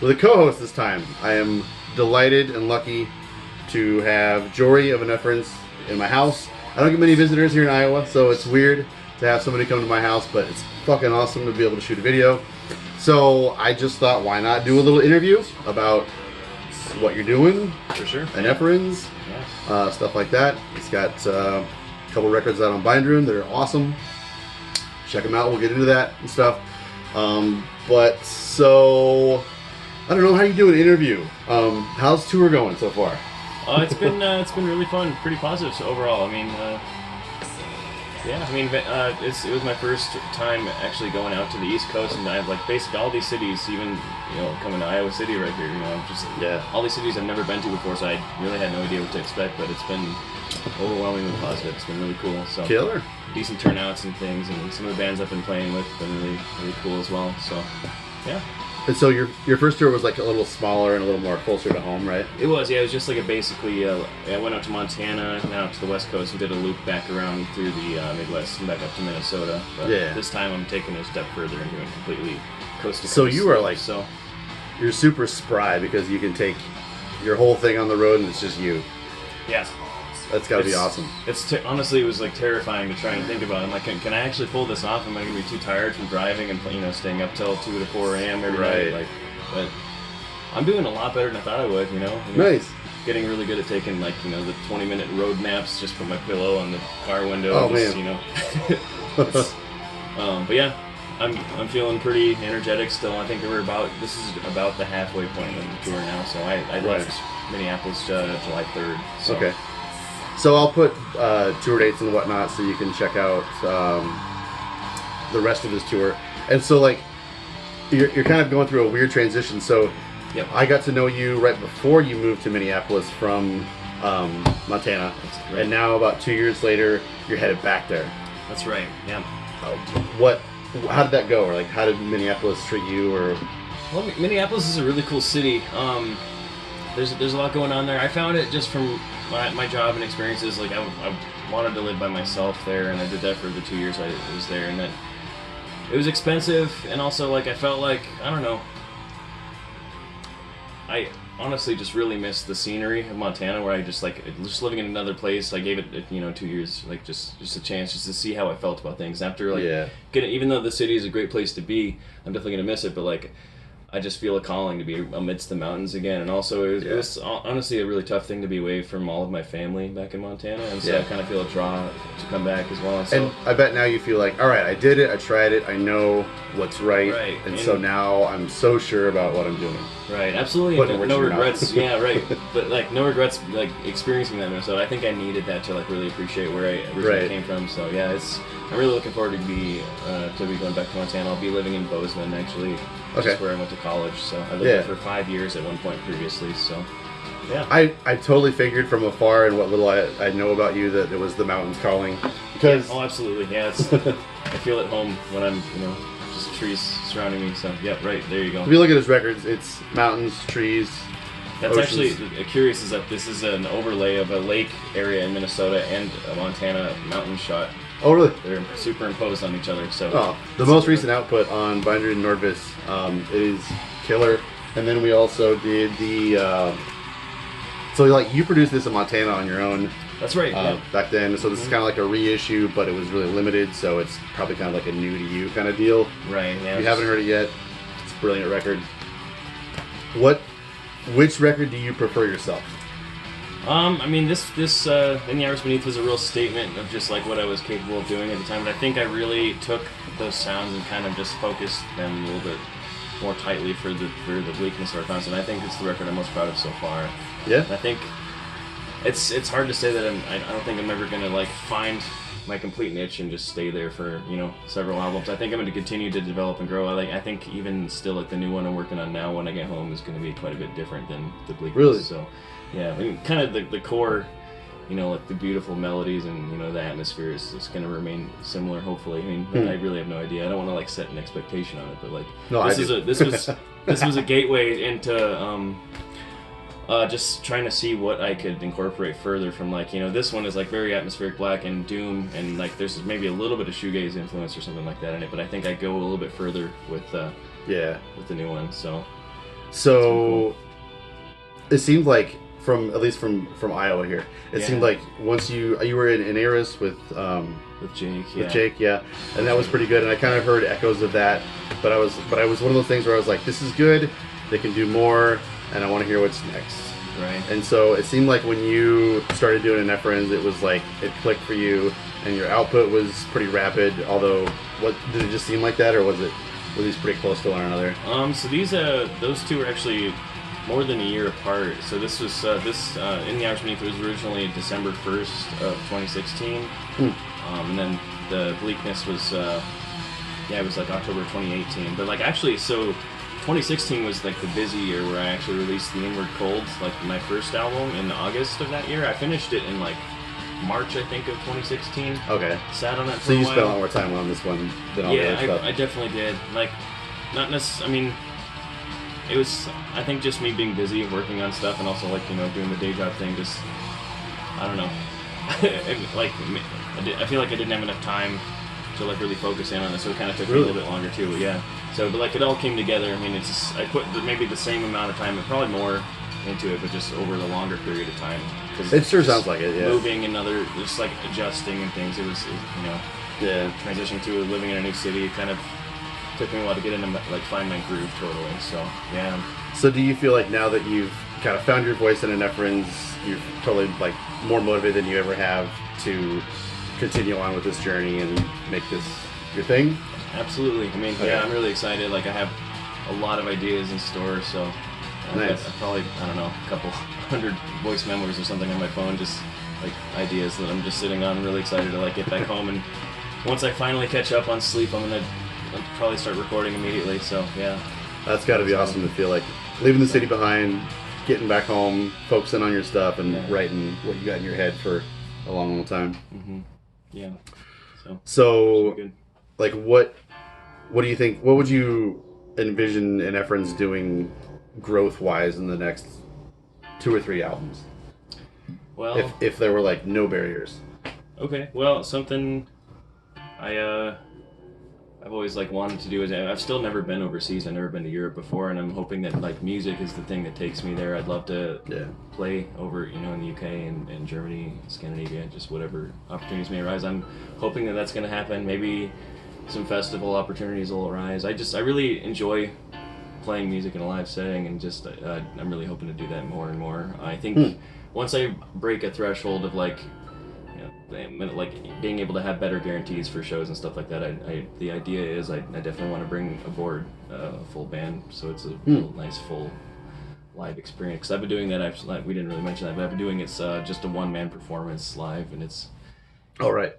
For the co-host this time, I am delighted and lucky to have Jori of Eneferens in my house. I don't get many visitors here in Iowa, so it's weird to have somebody come to my house, but it's fucking awesome to be able to shoot a video. So I just thought, why not do a little interview about what you're doing, for sure, Eneferens, stuff like that. It's got a couple records out on Bindroom that are awesome. Check them out. We'll get into that and stuff. But so I don't know how you do an interview. How's tour going so far? It's been really fun, pretty positive overall. I mean, it was my first time actually going out to the East Coast, and I have like basically all these cities, even coming to Iowa City right here. All these cities I've never been to before, so I really had no idea what to expect. But it's been overwhelmingly positive. It's been really cool. So killer, decent turnouts and things, and some of the bands I've been playing with have been really cool as well. So yeah. And so your first tour was like a little smaller and a little more closer to home, right? It was, yeah. It was just like I went out to Montana and out to the West Coast and did a loop back around through the Midwest and back up to Minnesota. But this time I'm taking it a step further and doing completely coast to coast. So you are like, you're super spry because you can take your whole thing on the road and it's just you. Yeah. That's gotta be awesome. Honestly, it was like terrifying to try and think about. I'm like, can I actually pull this off? Am I gonna be too tired from driving and staying up till 2 to 4 a.m. every night? Like, but I'm doing a lot better than I thought I would. Nice. Getting really good at taking the 20-minute road naps. Just put my pillow on the car window. Oh man. But yeah, I'm feeling pretty energetic still. I think this is about the halfway point of the tour now. So I left Minneapolis July 3rd. So. Okay. So I'll put tour dates and whatnot so you can check out the rest of this tour. And so like you're kind of going through a weird transition. So I got to know you right before you moved to Minneapolis from Montana. Right. And now about 2 years later, you're headed back there. That's right. Yeah. How did that go? Or like how did Minneapolis treat you? Or well, Minneapolis is a really cool city. There's a lot going on there. I found it just from my job and experiences. Like I wanted to live by myself there, and I did that for the 2 years I was there. And that it was expensive, and also like I felt like I don't know. I honestly just really missed the scenery of Montana, where I just living in another place. I gave it 2 years, like just a chance just to see how I felt about things. After even though the city is a great place to be, I'm definitely gonna miss it. But like. I just feel a calling to be amidst the mountains again, and also it was honestly a really tough thing to be away from all of my family back in Montana, and so I kind of feel a draw to come back as well. So, and I bet now you feel like, all right, I did it, I tried it, I know what's right, and so now I'm so sure about what I'm doing. Right, absolutely, no regrets. Yeah, right, but like no regrets, like experiencing that. So I think I needed that to like really appreciate where I originally came from. So yeah, I'm really looking forward to be going back to Montana. I'll be living in Bozeman actually. Which is where I went to college, so I lived there for 5 years at one point previously, so yeah. I totally figured from afar and what little I know about you that it was the mountains calling. Because oh, absolutely, yeah. I feel at home when I'm, just trees surrounding me, so yeah, right, there you go. If you look at his records, it's mountains, trees, That's oceans. Actually curious is that this is an overlay of a lake area in Minnesota and a Montana mountain shot. Oh, really? They're superimposed on each other. So the most recent output on Binder and Nordvis is killer. And then we also did the so like you produced this in Montana on your own. That's right. Back then, so this is kind of like a reissue, but it was really limited, so it's probably kind of like a new to you kind of deal. Right. Yeah. If you haven't heard it yet, it's a brilliant record. Which record do you prefer yourself? I mean, this In the Hours Beneath was a real statement of just like what I was capable of doing at the time, but I think I really took those sounds and kind of just focused them a little bit more tightly for the bleakness of our concept. I think it's the record I'm most proud of so far. Yeah. And I think it's hard to say that I don't think I'm ever gonna like find my complete niche and just stay there for several albums. I think I'm going to continue to develop and grow. I think even still like the new one I'm working on now when I get home is going to be quite a bit different than the bleakness. Really? So yeah, I mean, kind of the core, like the beautiful melodies and the atmosphere is going to remain similar. Hopefully, I mean, I really have no idea. I don't want to like set an expectation on it, but like this was a gateway into just trying to see what I could incorporate further from like this one is like very atmospheric black and doom and like there's maybe a little bit of shoegaze influence or something like that in it, but I think I go a little bit further with the new one. So So it seemed like at least from Iowa here, it seemed like once you were in Eneferens with Jake, and that was pretty good. And I kind of heard echoes of that, but I was one of those things where I was like, this is good. They can do more, and I want to hear what's next. Right. And so it seemed like when you started doing Eneferens, it was like it clicked for you, and your output was pretty rapid. Although, did it just seem like that, or were these pretty close to one another? So those two were actually more than a year apart. So this was In the Hours Beneath was originally December 1st of 2016, and then the Bleakness was it was like October 2018. But like actually, so 2016 was like the busy year where I actually released The Inward Cold, like my first album, in August of that year. I finished it in like March, I think, of 2016. Okay. Sat on it for so a you while. spent a lot more time on this one than all the other stuff. I definitely did. Like, not necessarily. I mean, it was, I think, just me being busy working on stuff, and also like doing the day job thing. Just, I don't know. Like, I feel like I didn't have enough time to like really focus in on it, so it kind of took me a little bit longer too. But yeah. So, but like it all came together. I mean, I put maybe the same amount of time, and probably more into it, but just over the longer period of time. It sure sounds like it. Yeah. Moving and just like adjusting and things. It was transitioning to living in a new city. It kind of took me a while to get into like find my groove totally. So yeah. So do you feel like now that you've kind of found your voice in Eneferens, you're totally like more motivated than you ever have to continue on with this journey and make this your thing? Absolutely. I mean, I'm really excited. Like I have a lot of ideas in store, so nice. I've probably, I don't know, a couple hundred voice memos or something on my phone, just like ideas that I'm just sitting on. I'm really excited to like get back home, and once I finally catch up on sleep, I'll probably start recording immediately. So yeah, that's got to be awesome to feel like leaving the city behind, getting back home, focusing on your stuff, and writing what you got in your head for a long, long time. Mm-hmm. Yeah. So like what do you think? What would you envision Eneferens doing growth-wise in the next 2 or 3 albums? Well, if there were like no barriers. Okay. Well, something I've always like wanted to do is I've still never been overseas. I've never been to Europe before, and I'm hoping that like music is the thing that takes me there. I'd love to play over in the UK and Germany, Scandinavia, just whatever opportunities may arise. I'm hoping that that's going to happen. Maybe some festival opportunities will arise. I really enjoy playing music in a live setting, and just I'm really hoping to do that more and more. I think once I break a threshold of like being able to have better guarantees for shows and stuff like that, the idea is I definitely want to bring aboard a full band, so it's a real nice full live experience. Cause I've been doing that. We didn't really mention that, but I've been doing it's just a one-man performance live, and it's all right.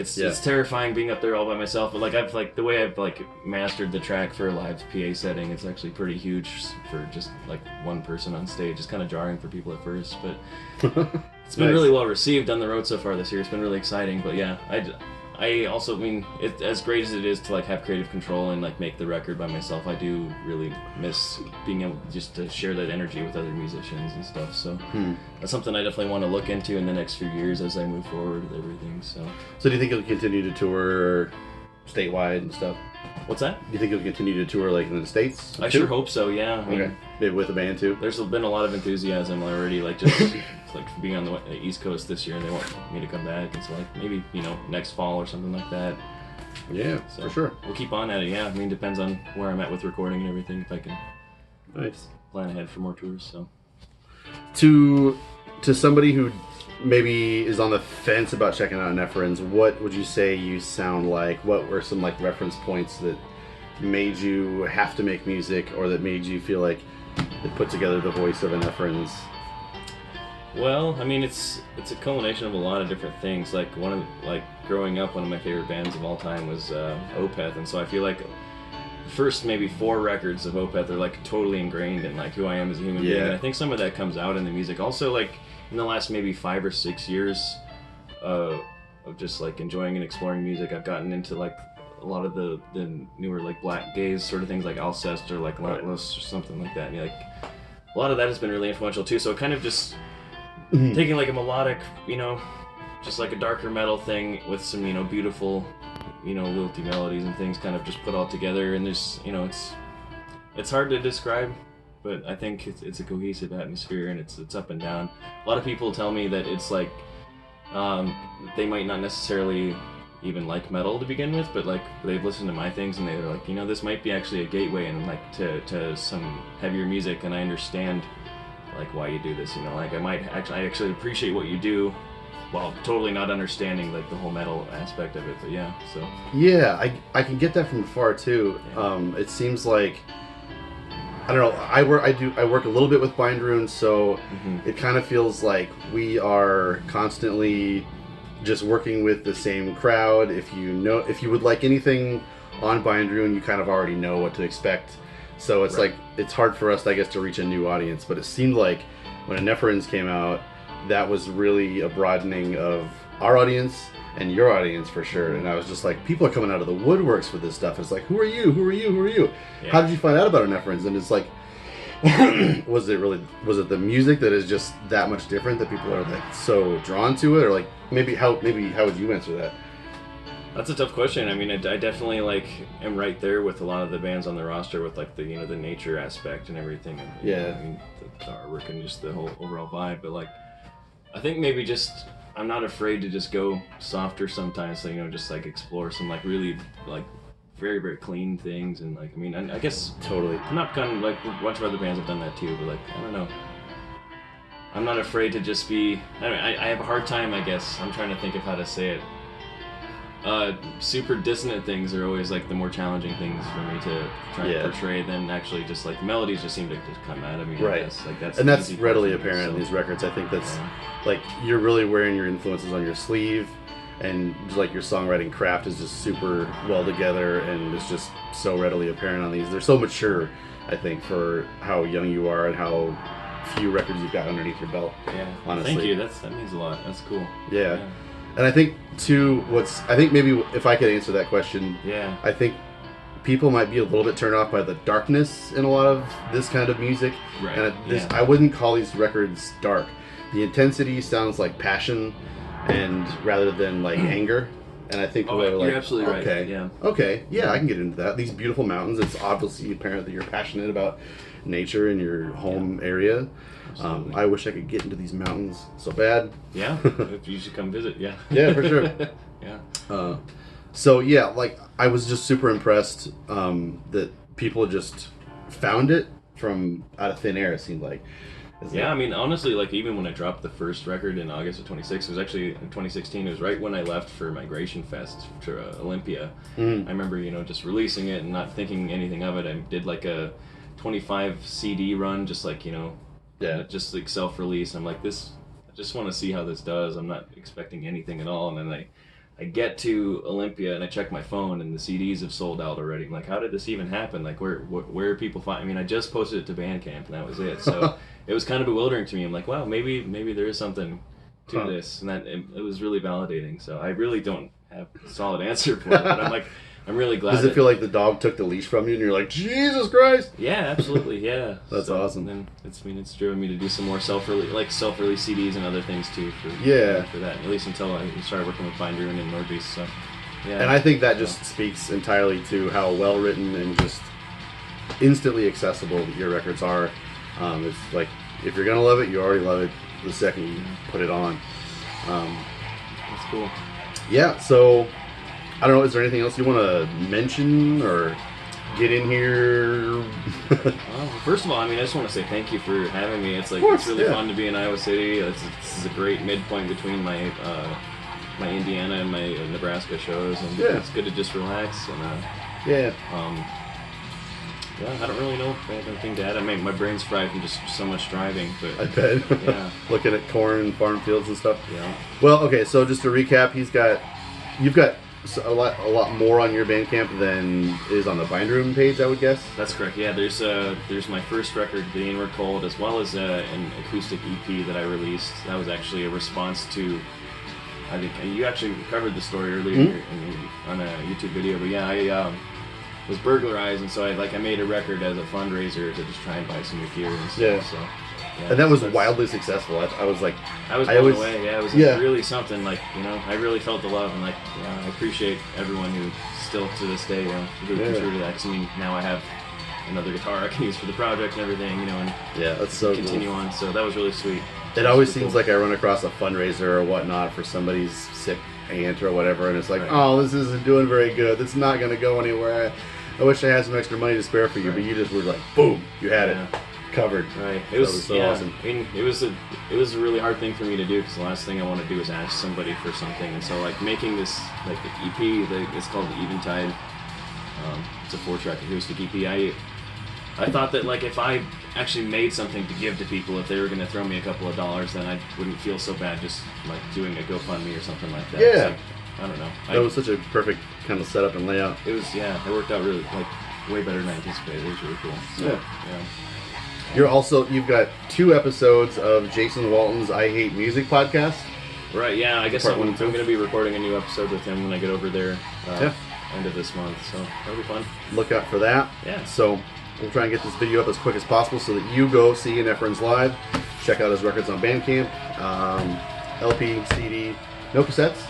It's terrifying being up there all by myself, but like I've like the way I've like mastered the track for a live PA setting, it's actually pretty huge for just like one person on stage. It's kind of jarring for people at first, but it's been really well received on the road so far this year. It's been really exciting, but yeah, I also mean, it as great as it is to like have creative control and like make the record by myself, I do really miss being able just to share that energy with other musicians and stuff. So that's something I definitely want to look into in the next few years as I move forward with everything. So do you think you'll continue to tour statewide and stuff? What's that? Do you think you'll continue to tour like in the States? I sure hope so, yeah. I mean, maybe with a band too? There's been a lot of enthusiasm already, like just like being on the East Coast this year, and they want me to come back, and so like maybe, next fall or something like that. Yeah, so for sure. We'll keep on at it, yeah. I mean, depends on where I'm at with recording and everything, if I can plan ahead for more tours, so. To somebody who maybe is on the fence about checking out Eneferens, what would you say you sound like? What were some like reference points that made you have to make music, or that made you feel like it put together the voice of Eneferens? Well, I mean, it's a culmination of a lot of different things. Like growing up, one of my favorite bands of all time was Opeth, and so I feel like first maybe 4 records of Opeth are like totally ingrained in like who I am as a human being, and I think some of that comes out in the music. Also, like in the last maybe 5 or 6 years of just like enjoying and exploring music, I've gotten into like a lot of the newer like black gaze sort of things, like Alcest or like Limitless or something like that. And like a lot of that has been really influential too. So it kind of just taking like a melodic, you know, just like a darker metal thing with some, you know, beautiful, you know, lilty melodies and things kind of just put all together. And there's, you know, it's hard to describe, but I think it's a cohesive atmosphere, and it's up and down. A lot of people tell me that it's like they might not necessarily even like metal to begin with, but like they've listened to my things and they're like, you know, this might be actually a gateway and like to some heavier music, and I understand like why you do this, you know, like I actually appreciate what you do while totally not understanding like the whole metal aspect of it. But yeah, so yeah, I can get that from afar too. It seems like, I don't know, I work a little bit with Bind Runes, so it kind of feels like we are constantly just working with the same crowd. If you would like anything on Bind Rune, you kind of already know what to expect. So it's like, it's hard for us, I guess, to reach a new audience. But it seemed like when Eneferens came out, that was really a broadening of our audience and your audience for sure. And I was just like, people are coming out of the woodworks for this stuff. It's like, who are you? Who are you? Who are you? Yeah. How did you find out about Eneferens? And it's like, was it the music that is just that much different that people are like so drawn to it? Or like maybe how would you answer that? That's a tough question. I mean, I definitely like am right there with a lot of the bands on the roster with like the, you know, the nature aspect and everything. And, yeah. I mean, the artwork and just the whole overall vibe. But like, I think maybe just I'm not afraid to just go softer sometimes. So, you know, just like explore some like really like very, very clean things. And like, I mean, I guess totally. I'm not kind of like a bunch of other bands have done that too. But like, I don't know. I'm not afraid to just be. I mean, I have a hard time. I guess I'm trying to think of how to say it. Super dissonant things are always like the more challenging things for me to try and portray than actually just like melodies just seem to just come out of me. Right. I guess. Like that's readily apparent in these records. I think that's like you're really wearing your influences on your sleeve, and like your songwriting craft is just super well together, and it's just so readily apparent on these. They're so mature, I think, for how young you are and how few records you've got underneath your belt. Yeah. Honestly. Thank you. That means a lot. That's cool. Yeah. And I think too, I think maybe if I could answer that question, I think people might be a little bit turned off by the darkness in a lot of this kind of music. Right. And I wouldn't call these records dark. The intensity sounds like passion, and rather than like anger. And I think people are like, you're absolutely right. Yeah, I can get into that. These beautiful mountains. It's obviously apparent that you're passionate about nature in your home area. I wish I could get into these mountains so bad. Yeah, you should come visit. Yeah. Yeah, for sure. Yeah. So yeah, like I was just super impressed that people just found it from out of thin air. It seemed like. I mean, honestly, like even when I dropped the first record in August of 2016, it was actually in 2016. It was right when I left for Migration Fest to Olympia. I remember, you know, just releasing it and not thinking anything of it. I did like a 25 CD run, just like, you know, just like self-release. I'm like, I just want to see how this does. I'm not expecting anything at all. And then I get to Olympia and I check my phone and the CDs have sold out already. I'm like, how did this even happen? Like, where are people find? I mean, I just posted it to Bandcamp and that was it. So it was kind of bewildering to me. I'm like, wow, maybe there is something to this, and that it was really validating. So I really don't have a solid answer for it, but I'm like, I'm really glad. Does it feel like the dog took the leash from you and you're like, Jesus Christ? Yeah, absolutely, yeah. That's awesome. And it's driven me to do some more self-release CDs and other things too for that. At least until I started working with Bind Rune and Northeast. So yeah. And I think that just speaks entirely to how well written and just instantly accessible your records are. It's like if you're gonna love it, you already love it the second you put it on. That's cool. Yeah. So. I don't know, is there anything else you want to mention or get in here? First of all, I mean, I just want to say thank you for having me. It's like it's really fun to be in Iowa City. This is a great midpoint between my my Indiana and my Nebraska shows, and it's good to just relax. And I don't really know if I have anything to add. I mean, my brain's fried from just so much driving, but I bet. Yeah. Looking at corn and farm fields and stuff. Yeah. Well, okay, so just to recap, you've got a lot more on your Bandcamp than is on the Bind Room page, I would guess. That's correct. Yeah, there's my first record, The Inward Cold, as well as an acoustic EP that I released. That was actually a response to. I think you actually covered the story earlier on a YouTube video, but yeah, I was burglarized, and so I made a record as a fundraiser to just try and buy some new gear and stuff. Yeah. So, yeah, and that was wildly successful. I was like, I was blown away. Yeah, it was really something. Like, you know, I really felt the love, and like, yeah, I appreciate everyone who still to this day, you know, who contributed to that. 'Cause I mean, now I have another guitar I can use for the project and everything, you know, and that's so continue cool. on. So that was really sweet. It always seems like I run across a fundraiser or whatnot for somebody's sick aunt or whatever, and it's like, oh, this isn't doing very good. It's not going to go anywhere. I wish I had some extra money to spare for you, but you just were like, boom, you had it covered. Right. It was so awesome. I mean, it was a really hard thing for me to do, because the last thing I want to do is ask somebody for something, and so like making this like the EP, it's called the Eventide. It's a 4-track acoustic EP. I thought that like if I actually made something to give to people, if they were going to throw me a couple of dollars, then I wouldn't feel so bad just like doing a GoFundMe or something like that. Yeah. Like, I don't know. That was such a perfect kind of setup and layout. It was, it worked out really, like, way better than I anticipated. It was really cool. So, yeah. You've got 2 episodes of Jason Walton's I Hate Music podcast. Right, yeah, I guess I'm going to be recording a new episode with him when I get over there end of this month, so that'll be fun. Look out for that. Yeah. So we'll try and get this video up as quick as possible so that you go see Eneferens live. Check out his records on Bandcamp. LP, CD, no cassettes?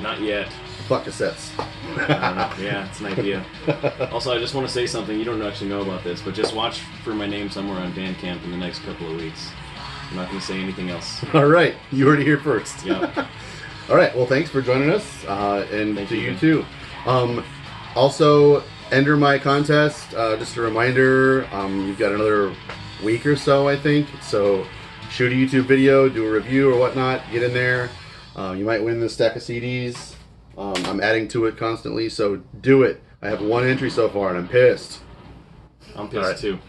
Not yet. Fuck cassettes. Yeah, it's an idea. Also, I just want to say something. You don't actually know about this, but just watch for my name somewhere on Bandcamp in the next couple of weeks. I'm not going to say anything else. All right. You heard it here first. Yeah. All right. Well, thanks for joining us. And Thank to you too. Also, enter my contest. Just a reminder, you've got another week or so, I think. So shoot a YouTube video, do a review or whatnot. Get in there. You might win this stack of CDs. I'm adding to it constantly, so do it. I have 1 entry so far, and I'm pissed. I'm pissed too.